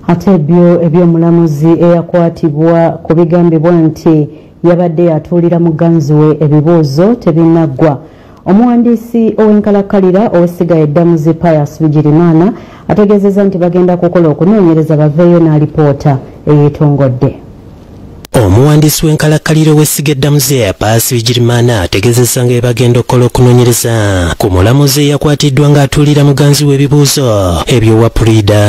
ate ebyomulamuzi eyakwatibwa ku bigambibwa nti yabadde atuulira muganzi we ebibuuzo tebinaggwa. Omuwandiisi ow'enkalakkalira ow'essiga eddamuzi Pius Bigirimana ategeezezza nti bagenda kukola okunoonyereza baveeyo n'alipoota eyeetongodde. Omuwandiisi w'enkalakkalira ow'essiga eddamuzi Pius Bigirimana ategeezezza nga bagenda okukola okunoonyereza ku mulamuzi eyakwatiddwa ng'atuulira muganzi we ebibuuzo eby'owa Pulida.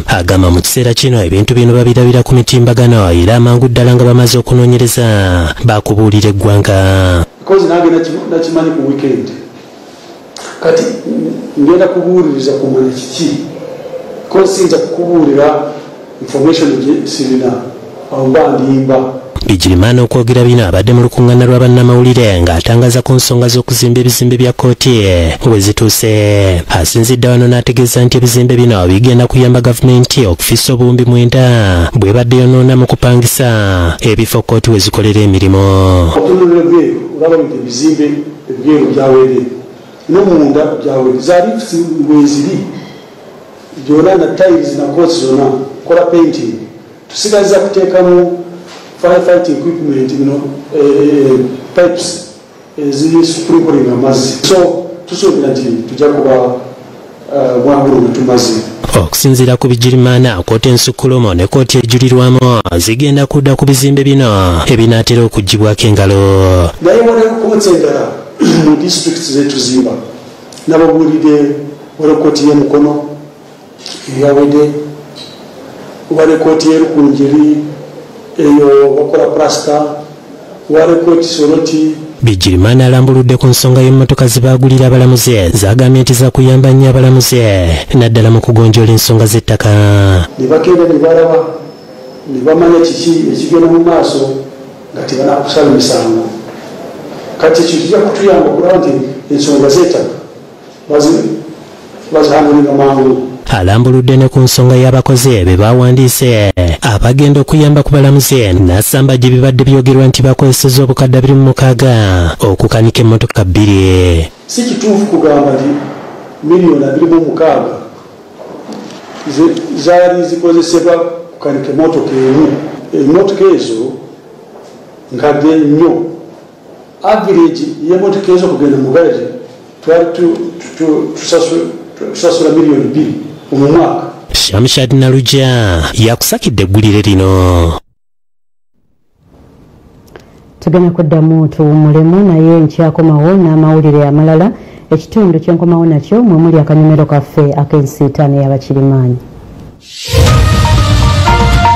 Agamba mu kiseera kino ebintu bino babirabira ku mitimbagano era amangu ddala nga bamaze okunoonyereza bakubuulira eggwanga. Kozi nange nakimanyi ku weekend kati ngenda kubuuliriza kumanya kiki kozi siyinza kukubuulira information gye sirina awo mba ndimba. Bigirimana okwogera bino abadde mu lukuŋŋaana lwa bannamawulire ng'atangaza ku nsonga z'okuzimba ebizimbe bya kkooti we zituuse. Asinzidde wano n'ategeeza nti ebizimbe bino bigenda kuyamba gavumenti okufissa obuwumbi 9 bwe badde yonoona mu kupangisa ebifo kkooti we zikolera emirimu. Otunulira bweru olaba nti ebizimbe ebweru byaweere n'omunda byaweere za lifts weziri byonna na tiles na kooti zonna kola painting tusigaliza kuteekamu firefighting equipment pipes ezisprinkling amazzi so tusuubira nti tujja kuba mwangulo netumaze. Okusinziira ku Bigirimana kkooti ensukkulumu ne kkooti ejulirwamu zigenda kudda ku bizimbe bino ebinaatera okuggibwako engalo. Naye waliwo kkooti endala mu disitulikiti zetuzimba nababuulidde waliwo kkooti y'emukono eyawedde waliwo kkooti y'erukunjiri eyo wakola plasta waliwo kkooti Soroti. Bigirimana alambuludde ku nsonga y'emmotoka zibaagulira abalamuzi zagambye nti za kuyamba nnyo abalamuzi naddala mu kugonjoola ensonga z'ettaka. Ne bagenda ne balaba ne bamanya kiki ekigenda mu maaso nga tebanakusala misango. Kati ekyo kijja kutuyamba okulaba nti ensonga z'ettaka bazihangulinga mangu. Alambuludde ne ku nsonga y'abakozi be bawandiise abagenda okuyamba ku balamuzi n'assamba gye bibadde byogerwa nti bakozesezza obukadde 26 okukanika emmotoka 2. Si kituufu kugamba nti miliyoni 26 zaali zikozesebwa kukanika emmotoka emu. Emmotoka ezo nkadde nnyo. Average y'emmotoka ezo kugenda mu garaje twali tusasula miliyoni 2 mu mwaka. Shamshad Naluja yakusakidde eggulire lino. Tugenda kuddamu tuwummulemu naye nkyakomawo n'amawulire amalala ekitundu kyenkomawo nakyo mwe muli akanyomero kaffe ak'ensiitaani y'Abakirimaanyi.